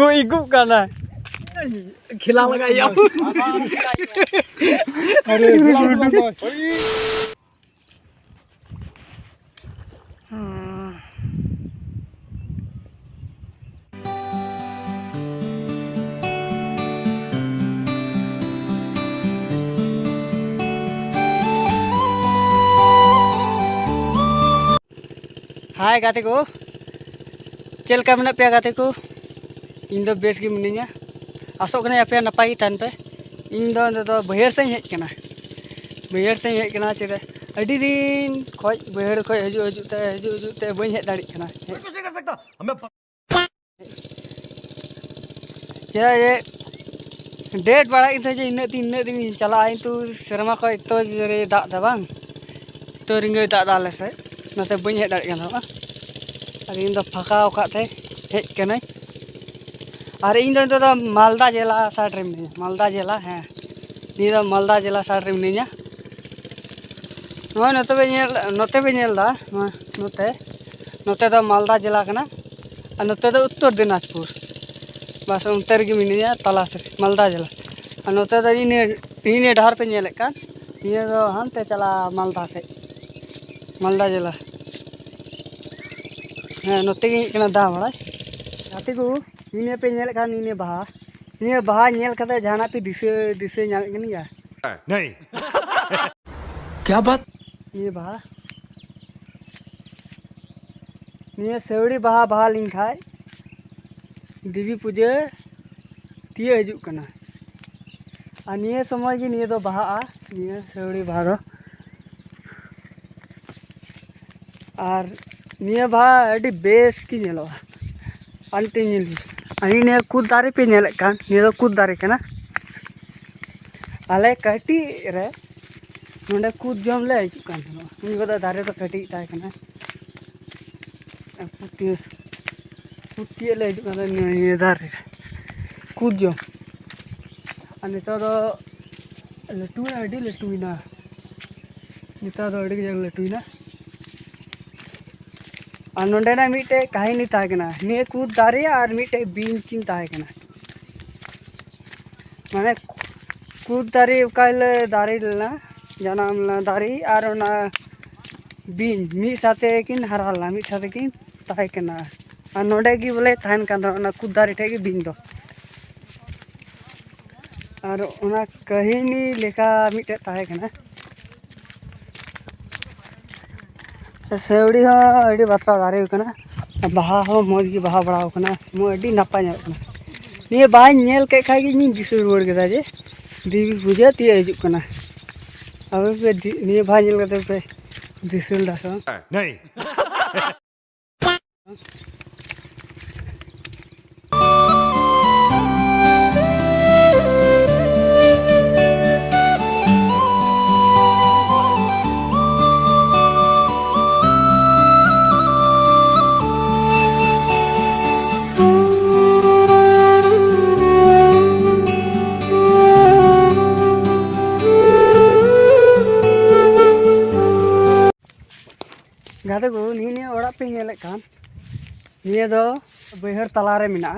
Igu kana. खिला लगा या अरे हाय गाते को चल का मना पे गाते को इन दो बेस की मिनिया आसो कने पे नपाई तान पे इन दो बहर से हेज कना बहर से हेज कना चेदे अडी दिन खोज बहर खोज हजू बई हेज दाड़ी कना कुछ नहीं कर सकता हमें क्या ये डेट बड़ा इन जे इन दिन चला इन तू शर्मा को तो रे दा दा बांग तो रिंगे दा दा ले से नते बई हेज दाड़ी कना और इन दो फाका ओकाते हेज कना और इन दो मालदा जिला साइड रे मिनी मालदा जिला है नी दो मालदा जिला साइड रे मिनी नोते पे नेलदा नोते दो मालदा जिला कना और नोते दो उत्तर दिनाजपुर बस उनते रे मिनी तला से मालदा जिला और नोते दो इन डहर पे नेल कान ये दो हानते चला मालदा से मालदा जिला हाँ नोते गे कना दा बड़ा गाते को इन पे नेल कान इन बाहा नेल कते जहाना पे दिसे नाम कनी या नहीं क्या बात ये बाहा निये सेवड़ी बाहा लिंग खाय देवी पूजा तिये हजू कना और निये समय की निये दो बाहा निये सेवड़ी बाहा दो और निये बाहा अडी बेस की नेलो अंते नेली अनि ने कूद दारे पे नेल कान निये दो कूद दारे कना आले कटी रे नोंडे कूद जम ले हजू कान उन को दारे तो कटी ताय कना पुती ले हजू कान निये दारे कूद जम और नितो दो लटुना अडी लटुना नितो दो अडी जग लटुना और नोंडेना मिटे कहानी ताय कना निये कूद दारे और मिटे बीन किन ताय कना माने कूद दारे काल दारे लेना जनाम ला दारे और ना बीन मी साथे किन हराला मी साथे किन ताय कना और नोंडे की बोले थान कान ना कूद दारे ठे की बीन दो और उना कहानी लेखा मिटे ताय कना सेवड़ी हो अड़ी बातरा दारे कना बाहा हो मौज की बाहा बड़ा कना मो अड़ी नापा ᱧᱮᱞ कना निये बाहा ᱧᱮल के खाई की दिसु रुवाड़ केदा जे देवी पूजा ती हजू कना अब पे निये बाहा ᱧᱮल कते पे दिसुल दासो नहीं गाते को निये ओड़ा पे नेल कान निये दो बैहर तलारे मिना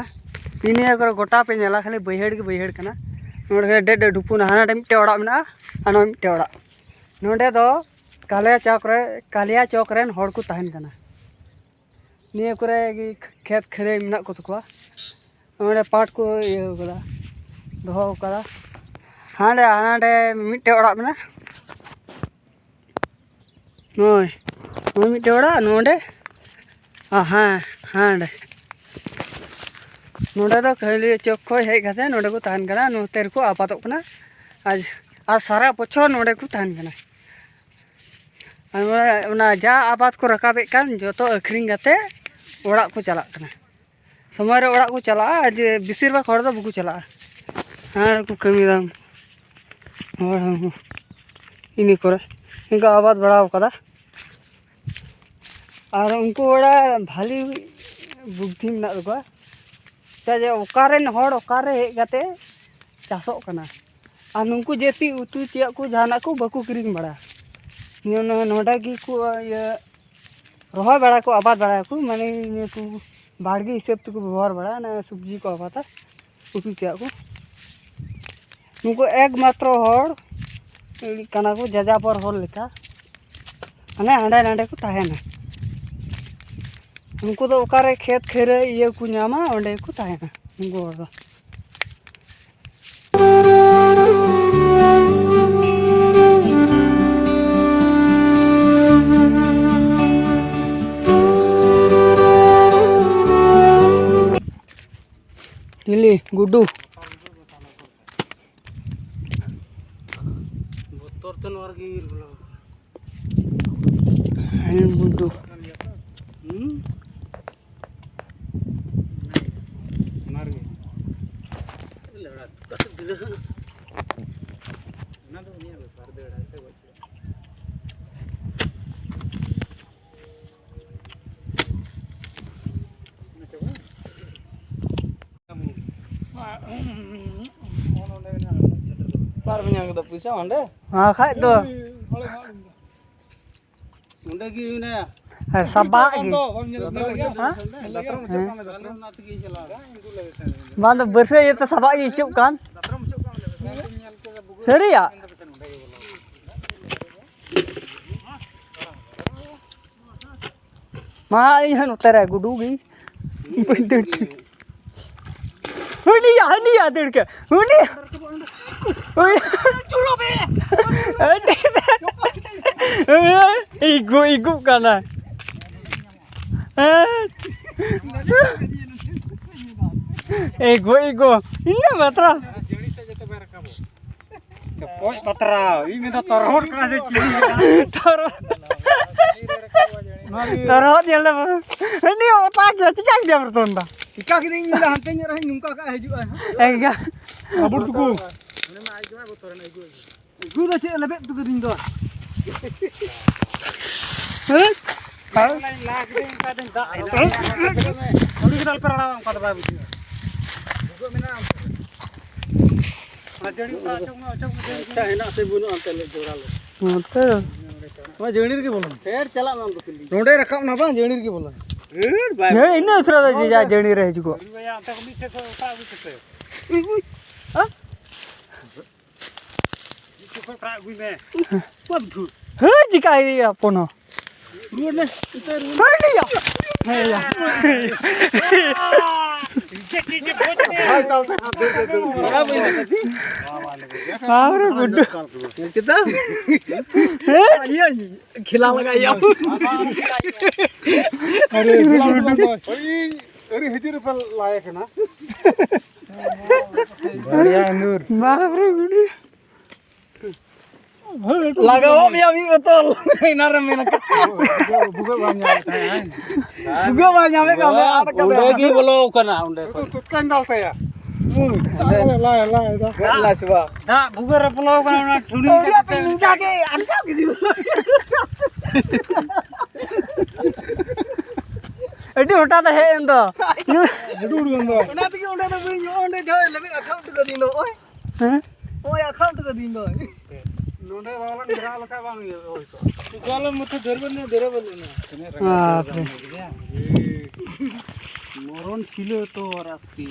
निये को गोटा पे नेला खाली बैहर के बैहर कना नोडे डे डुपुना हाना मिटे ओड़ा मिना हाना मिटे ओड़ा नोडे दो कालिया चौक रेन हड़ को तहन कना निये करे की खेत खरे मिना को तकवा नोडे पाट को ये कदा दोहो कदा हांडे मिटे ओड़ा मिना नोय मिटे ओड़ा नोडे हाँ हाँ नोडे दो खाली चौक खो हेज कते नोडे को तहन कना नोते को आपातोग कना आज सारा बछर नोडे को तहन कना और जा आबाद को रकाबे कान जो अखरिंग कते ओड़ा को चला कना समय रे ओड़ा को चला आज बेसिर भाग हड़ दो बको चला हाँ को कमी दाम और इनी करे इनका आबाद बढ़ाव कदा और उनको ओड़ा भाली बुद्धि में तकवा चाहे ओकारेन हड़ ओकारे हेज कते चासोग कना और नुकु जेती उतु चेक को जहाना को बाको किरिंग बड़ा नोडा की को रोहा बड़ा को आबाद बड़ा को माने ये को बाड़गी हिसाब तो को व्यवहार बड़ा ना सब्जी को आबाद उतु क्या को नुको एकमात्र हर कना को जजापर हर लेका अने हांडे नांडे को ताहेना उनको तो ओकारे खेत खेरे ये को न्यामा ओंडे को ताहेना उनको हर Ini gudu. Motor tuh wargi gitu. Ini gudu. Benar nih. Lewat. Kasih dulu. Nah tuh ini besar deh. Par punya kita pisau anda? Ah, kaya tu. Anda gini ya? Sabak lagi. Mana bersih itu sabak lagi cukup kan? Serius ya? Mah ini kan utara gudu gini. Betul. Ini ya dirke. Ini. Chulo be. Igu kana. Igu. Ini matra. Koi patra. Ini to torhot kana je chini. Torhot jela. Ini otak ya cicak dia bertonda. Ika kini ini dah hantar nyerah nungka kah hijuan. Enggak. Abur tuku. Ini mah aja mah botoran igu. Igu dah cek lebih tuku dindo. Hah? Kalau lain lagi yang kadang tak. Kalau kita pernah orang pada babu. Igu mana? Jadi acung. Cah enak saya bunuh antar jual. Betul. Wah jenir ke bolan? Fair cala nam tu pilih. Ronde rakam napa jenir ke bolan? नहीं इन्हें उसरा तो जा जड़ी रहे जुको हाँ जिका ये अपन हो खिला लगा अरे हजार रुपया लायक है ना बढ़िया नूर बाप रे गुडी लगाओ भी अभी बोतल इनार में ना बुगा बान्या में का उड़े की बोलो कना उड़े तो कान डालता या ला शिवा ना बुगा रपलो कना ठुडी का निका के अनका के दी अड्डी होटा तो है इंदो जरूर इंदो ओना तो ओंडे तो बिन ओंडे जो लेबे अकाउंट को दिनो ओए हैं ओए अकाउंट को दिनो नोंडे वाला निरा लका बांग ओए तो चलो मत धरबने हां मोरन छिलो तो रास्ती